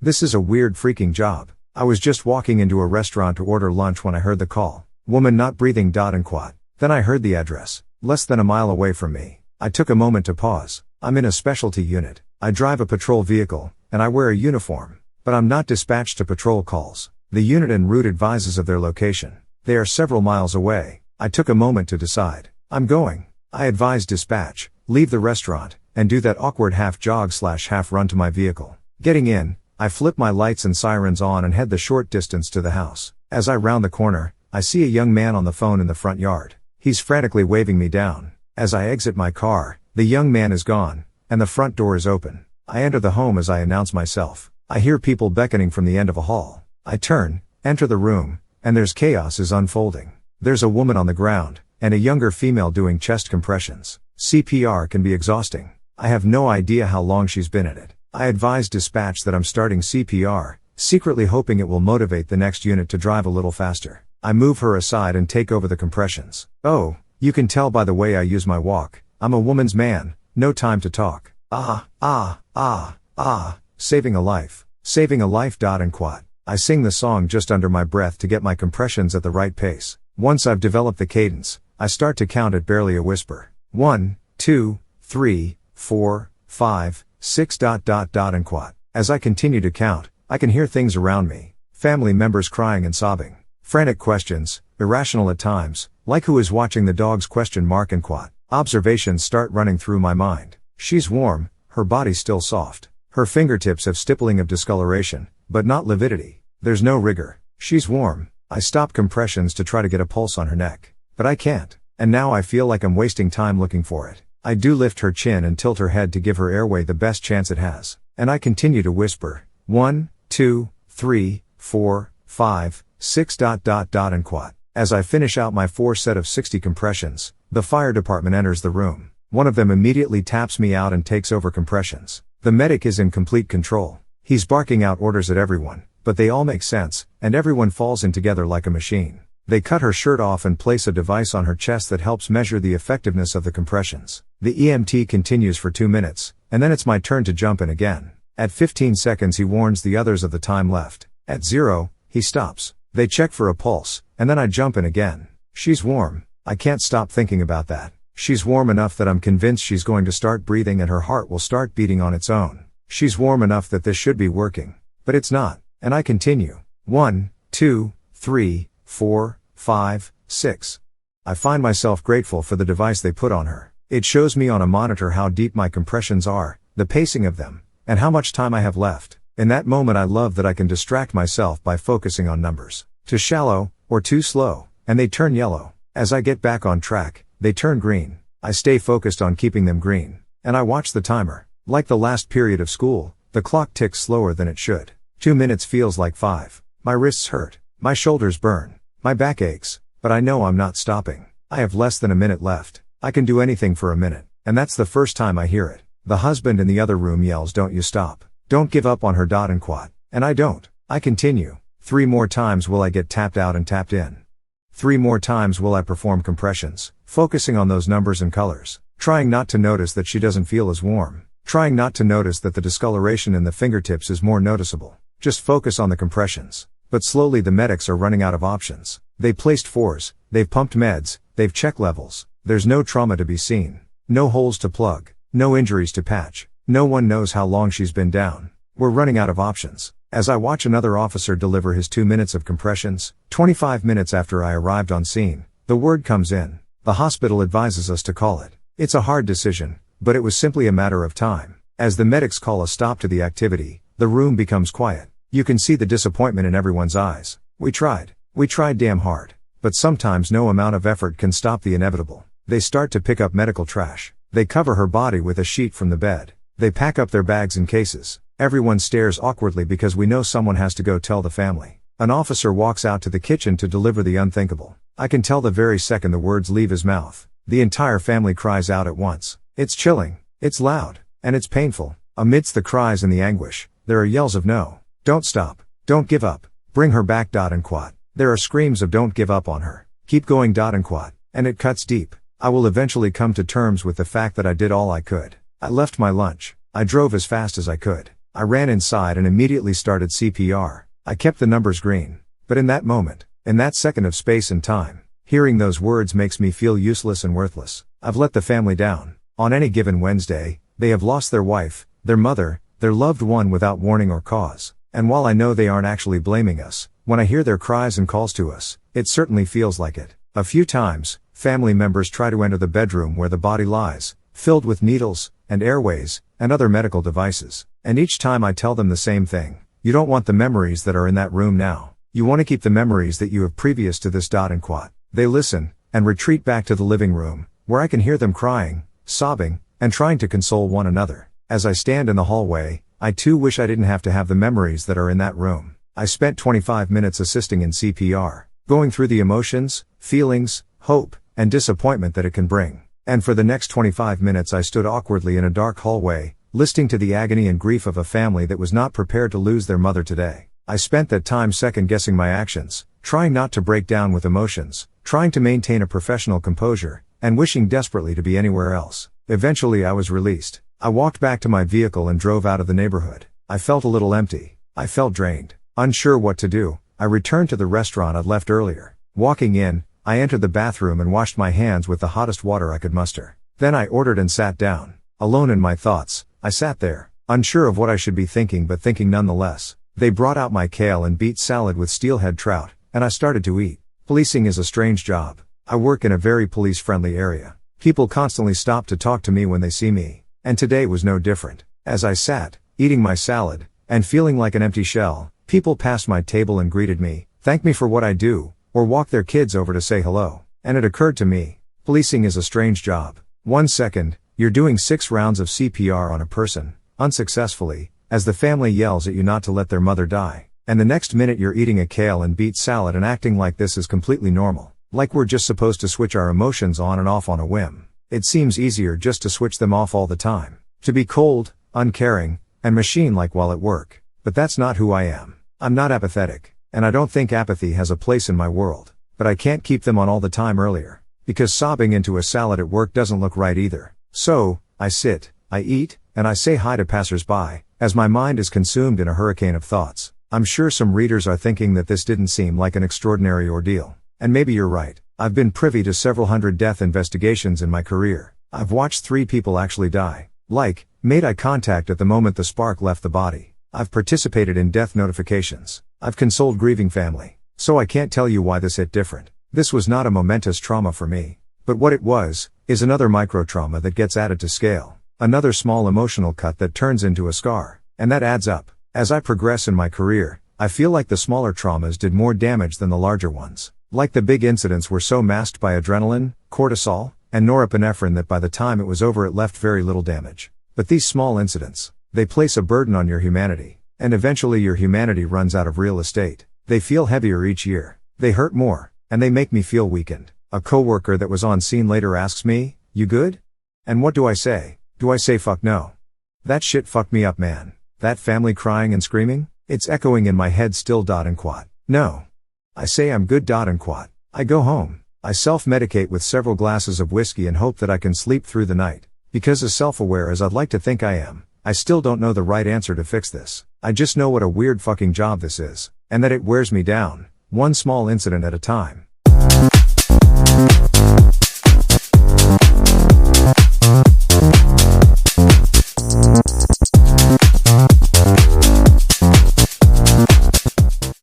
This is a weird freaking job. I was just walking into a restaurant to order lunch when I heard the call. Woman not breathing. Then I heard the address. Less than a mile away from me. I took a moment to pause. I'm in a specialty unit. I drive a patrol vehicle, and I wear a uniform. But I'm not dispatched to patrol calls. The unit en route advises of their location. They are several miles away. I took a moment to decide. I'm going. I advised dispatch, leave the restaurant, and do that awkward half jog / half run to my vehicle. Getting in, I flip my lights and sirens on and head the short distance to the house. As I round the corner, I see a young man on the phone in the front yard. He's frantically waving me down. As I exit my car, the young man is gone, and the front door is open. I enter the home as I announce myself. I hear people beckoning from the end of a hall. I turn, enter the room, and there's chaos is unfolding. There's a woman on the ground, and a younger female doing chest compressions. CPR can be exhausting. I have no idea how long she's been at it. I advise dispatch that I'm starting CPR, secretly hoping it will motivate the next unit to drive a little faster. I move her aside and take over the compressions. Oh, you can tell by the way I use my walk. I'm a woman's man, no time to talk. Saving a life. Saving a life. I sing the song just under my breath to get my compressions at the right pace. Once I've developed the cadence, I start to count at barely a whisper. 1, 2, 3, 4, 5, 6. As I continue to count, I can hear things around me. Family members crying and sobbing. Frantic questions, irrational at times, like who is watching the dogs ? Observations start running through my mind. She's warm, her body still soft. Her fingertips have stippling of discoloration, but not lividity. There's no rigor. She's warm. I stop compressions to try to get a pulse on her neck. But I can't. And now I feel like I'm wasting time looking for it. I do lift her chin and tilt her head to give her airway the best chance it has. And I continue to whisper. 1, 2, 3, 4, 5, 6. As I finish out my 4 set of 60 compressions, the fire department enters the room. One of them immediately taps me out and takes over compressions. The medic is in complete control. He's barking out orders at everyone, but they all make sense, and everyone falls in together like a machine. They cut her shirt off and place a device on her chest that helps measure the effectiveness of the compressions. The EMT continues for 2 minutes, and then it's my turn to jump in again. At 15 seconds he warns the others of the time left. At 0, he stops. They check for a pulse, and then I jump in again. She's warm. I can't stop thinking about that. She's warm enough that I'm convinced she's going to start breathing and her heart will start beating on its own. She's warm enough that this should be working. But it's not. And I continue. 1, 2, 3, 4, 5, 6. I find myself grateful for the device they put on her. It shows me on a monitor how deep my compressions are, the pacing of them, and how much time I have left. In that moment I love that I can distract myself by focusing on numbers. Too shallow, or too slow, and they turn yellow. As I get back on track, they turn green. I stay focused on keeping them green. And I watch the timer. Like the last period of school, the clock ticks slower than it should. 2 minutes feels like 5. My wrists hurt. My shoulders burn. My back aches. But I know I'm not stopping. I have less than a minute left. I can do anything for a minute. And that's the first time I hear it. The husband in the other room yells, "Don't you stop. Don't give up on her." And I don't. I continue. 3 more times will I get tapped out and tapped in. 3 more times will I perform compressions, focusing on those numbers and colors, trying not to notice that she doesn't feel as warm, trying not to notice that the discoloration in the fingertips is more noticeable. Just focus on the compressions. But slowly the medics are running out of options. They placed 4s, they've pumped meds, they've checked levels. There's no trauma to be seen. No holes to plug. No injuries to patch. No one knows how long she's been down. We're running out of options. As I watch another officer deliver his 2 minutes of compressions, 25 minutes after I arrived on scene, the word comes in. The hospital advises us to call it. It's a hard decision, but it was simply a matter of time. As the medics call a stop to the activity, the room becomes quiet. You can see the disappointment in everyone's eyes. We tried damn hard. But sometimes no amount of effort can stop the inevitable. They start to pick up medical trash. They cover her body with a sheet from the bed. They pack up their bags and cases. Everyone stares awkwardly because we know someone has to go tell the family. An officer walks out to the kitchen to deliver the unthinkable. I can tell the very second the words leave his mouth. The entire family cries out at once. It's chilling, it's loud, and it's painful. Amidst the cries and the anguish, there are yells of no. Don't stop. Don't give up. Bring her back. There are screams of don't give up on her. Keep going. And it cuts deep. I will eventually come to terms with the fact that I did all I could. I left my lunch. I drove as fast as I could. I ran inside and immediately started CPR. I kept the numbers green. But in that moment, in that second of space and time, hearing those words makes me feel useless and worthless. I've let the family down. On any given Wednesday, they have lost their wife, their mother, their loved one without warning or cause. And while I know they aren't actually blaming us, when I hear their cries and calls to us, it certainly feels like it. A few times, family members try to enter the bedroom where the body lies, filled with needles, and airways, and other medical devices. And each time I tell them the same thing. You don't want the memories that are in that room now. You want to keep the memories that you have previous to this. They listen, and retreat back to the living room, where I can hear them crying, sobbing, and trying to console one another. As I stand in the hallway, I too wish I didn't have to have the memories that are in that room. I spent 25 minutes assisting in CPR, going through the emotions, feelings, hope, and disappointment that it can bring. And for the next 25 minutes I stood awkwardly in a dark hallway, listening to the agony and grief of a family that was not prepared to lose their mother today. I spent that time second-guessing my actions, trying not to break down with emotions, trying to maintain a professional composure, and wishing desperately to be anywhere else. Eventually I was released. I walked back to my vehicle and drove out of the neighborhood. I felt a little empty. I felt drained. Unsure what to do, I returned to the restaurant I'd left earlier. Walking in, I entered the bathroom and washed my hands with the hottest water I could muster. Then I ordered and sat down. Alone in my thoughts, I sat there, unsure of what I should be thinking but thinking nonetheless. They brought out my kale and beet salad with steelhead trout, and I started to eat. Policing is a strange job. I work in a very police-friendly area. People constantly stop to talk to me when they see me. And today was no different. As I sat, eating my salad, and feeling like an empty shell, people passed my table and greeted me, thanked me for what I do, or walked their kids over to say hello. And it occurred to me, policing is a strange job. 1 second, you're doing 6 rounds of CPR on a person, unsuccessfully, as the family yells at you not to let their mother die. And the next minute you're eating a kale and beet salad and acting like this is completely normal. Like we're just supposed to switch our emotions on and off on a whim. It seems easier just to switch them off all the time. To be cold, uncaring, and machine-like while at work. But that's not who I am. I'm not apathetic, and I don't think apathy has a place in my world. But I can't keep them on all the time earlier. Because sobbing into a salad at work doesn't look right either. So, I sit, I eat, and I say hi to passers-by, as my mind is consumed in a hurricane of thoughts. I'm sure some readers are thinking that this didn't seem like an extraordinary ordeal. And maybe you're right. I've been privy to several hundred death investigations in my career. I've watched 3 people actually die. Made eye contact at the moment the spark left the body. I've participated in death notifications. I've consoled grieving family. So I can't tell you why this hit different. This was not a momentous trauma for me. But what it was, is another micro-trauma that gets added to scale. Another small emotional cut that turns into a scar. And that adds up. As I progress in my career, I feel like the smaller traumas did more damage than the larger ones. Like the big incidents were so masked by adrenaline, cortisol, and norepinephrine that by the time it was over it left very little damage. But these small incidents, they place a burden on your humanity. And eventually your humanity runs out of real estate. They feel heavier each year. They hurt more, and they make me feel weakened. A coworker that was on scene later asks me, "You good?" And what do I say? Do I say fuck no? That shit fucked me up, man. That family crying and screaming? It's echoing in my head still. No. I say I'm good. I go home. I self-medicate with several glasses of whiskey and hope that I can sleep through the night. Because as self-aware as I'd like to think I am, I still don't know the right answer to fix this. I just know what a weird fucking job this is. And that it wears me down, one small incident at a time.